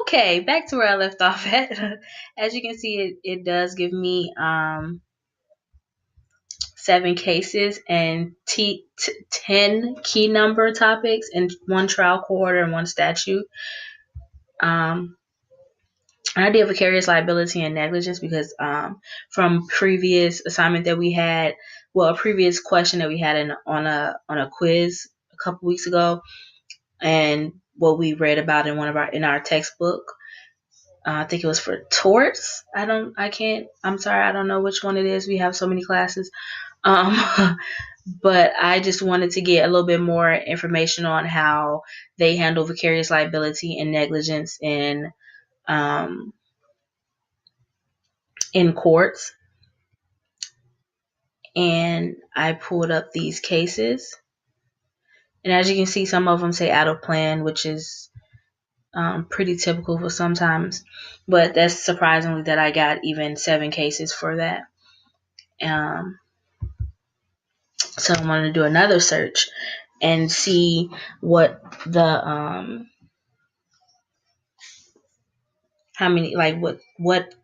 Okay, back to where I left off at. As you can see, it does give me 7 cases and 10 key number topics and one trial court order and one statute. Um, I did vicarious liability and negligence because from previous assignment that we had, well, a previous question that we had on a quiz a couple weeks ago, and what we read about in our textbook. I think it was for torts. I'm sorry, I don't know which one it is. We have so many classes. Um, but I just wanted to get a little bit more information on how they handle vicarious liability and negligence um, in courts. And I pulled up these cases. And as you can see, some of them say out of plan, which is pretty typical for sometimes. But that's surprisingly that I got even 7 cases for that. Um, so I'm going to do another search and see what the how many like what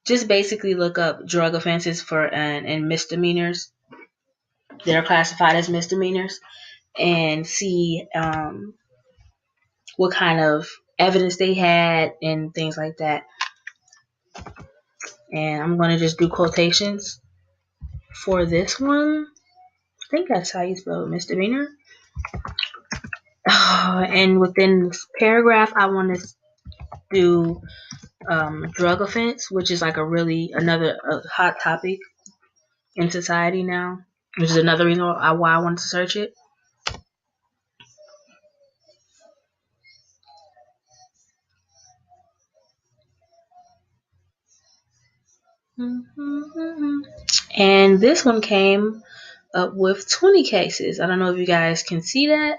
just basically look up drug offenses for and misdemeanors that are classified as misdemeanors and see what kind of evidence they had and things like that. And I'm going to just do quotations for this one. I think that's how you spell misdemeanor. And within this paragraph, I want to do drug offense, which is like another hot topic in society now, which is another reason why I wanted to search it. And this one came up with 20 cases. I don't know if you guys can see that.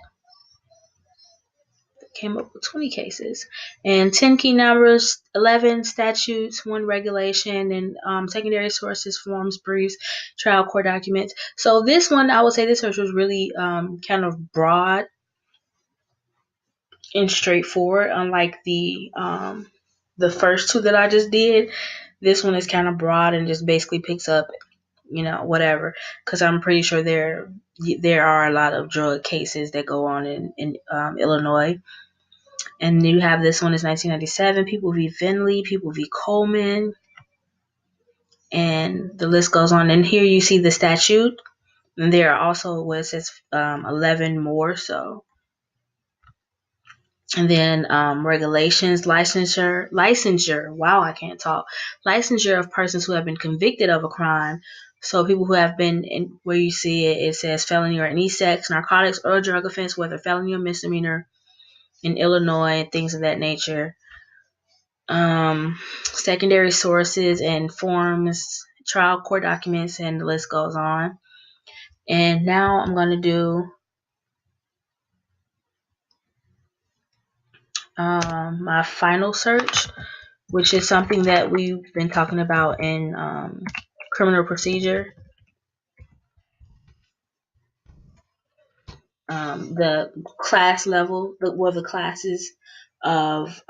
Came up with 20 cases and 10 key numbers, 11 statutes, 1 regulation, and secondary sources, forms, briefs, trial court documents. So this one, I would say this search was really kind of broad and straightforward, unlike the first two that I just did. This one is kind of broad and just basically picks up, whatever. Because I'm pretty sure there are a lot of drug cases that go on in Illinois. And you have this one is 1997, People v. Finley, People v. Coleman, and the list goes on. And here you see the statute, and there are also what it says 11 more. So, and then regulations, licensure. Wow, I can't talk. Licensure of persons who have been convicted of a crime. So people who have been in, where you see it says felony or any sex, narcotics, or drug offense, whether felony or misdemeanor in Illinois, things of that nature. Secondary sources and forms, trial court documents, and the list goes on. And now I'm going to do my final search, which is something that we've been talking about in criminal procedure. The class level, the classes of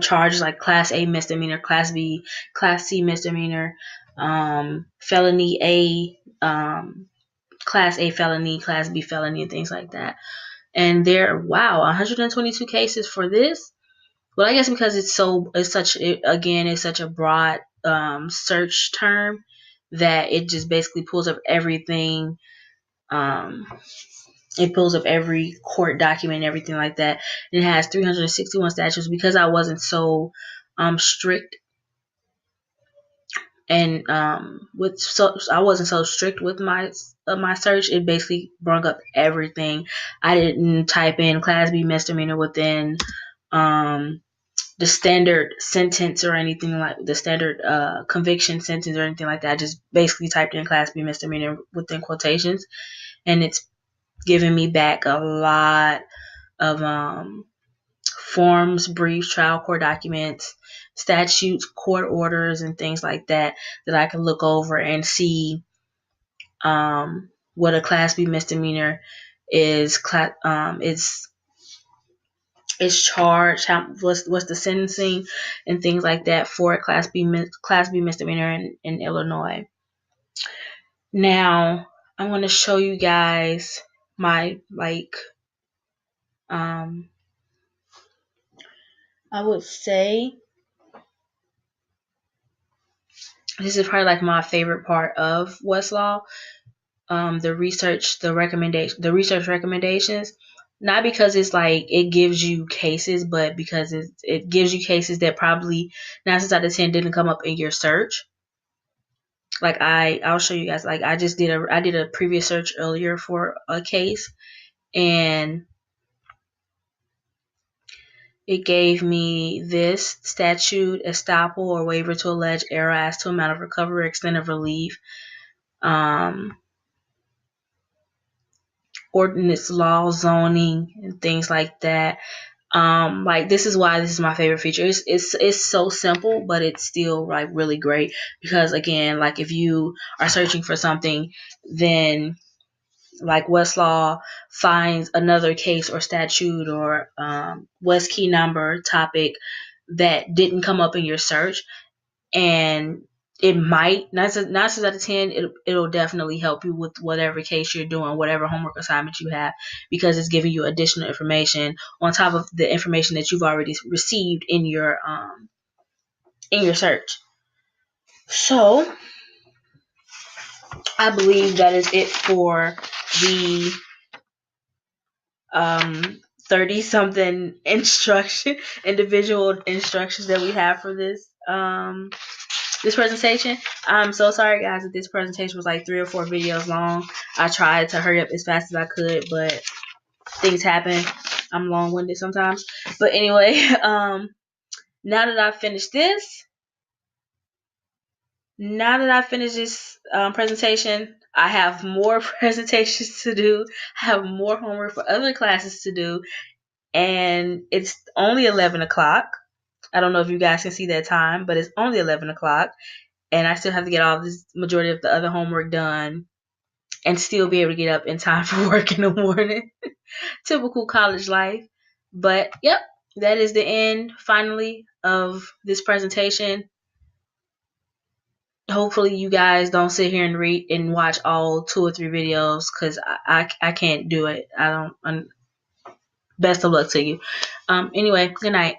charges like Class A misdemeanor, Class B, Class C misdemeanor, felony Class A felony, Class B felony, and things like that. And there, wow, 122 cases for this. Well, I guess because it's such a broad search term that it just basically pulls up everything. Um, it pulls up every court document and everything like that. And it has 361 statutes. Because I wasn't so strict and I wasn't so strict with my search. It basically brought up everything. I didn't type in Class B misdemeanor within the standard sentence or anything like the standard conviction sentence or anything like that. I just basically typed in Class B misdemeanor within quotations, and it's giving me back a lot of forms, briefs, trial court documents, statutes, court orders, and things like that I can look over and see what a Class B misdemeanor is. It's is charged, what's the sentencing and things like that for a Class B misdemeanor in Illinois. Now I'm going to show you guys my I would say this is probably like my favorite part of Westlaw. The research recommendations, not because it's like it gives you cases, but because it gives you cases that probably 9 times out of 10 didn't come up in your search. Like I'll show you guys. Like I did a previous search earlier for a case, and it gave me this: statute, estoppel, or waiver to allege error as to amount of recovery or extent of relief, ordinance, law, zoning, and things like that. Like this is why this is my favorite feature. It's so simple, but it's still like really great because again, like if you are searching for something, then like Westlaw finds another case or statute or West key number topic that didn't come up in your search, and it might 9 times out of 10 it'll definitely help you with whatever case you're doing, whatever homework assignment you have, because it's giving you additional information on top of the information that you've already received in your search. So I believe that is it for the 30 something individual instructions that we have for this presentation. I'm so sorry guys that this presentation was like 3 or 4 videos long. I tried to hurry up as fast as I could, but things happen. I'm long-winded sometimes. But anyway, now that I've finished this presentation, I have more presentations to do. I have more homework for other classes to do, and it's only 11 o'clock. I don't know if you guys can see that time, but it's only 11 o'clock. And I still have to get all this majority of the other homework done and still be able to get up in time for work in the morning. Typical college life. But yep, that is the end finally of this presentation. Hopefully you guys don't sit here and read and watch all 2 or 3 videos, because I can't do it. Best of luck to you. Anyway, good night.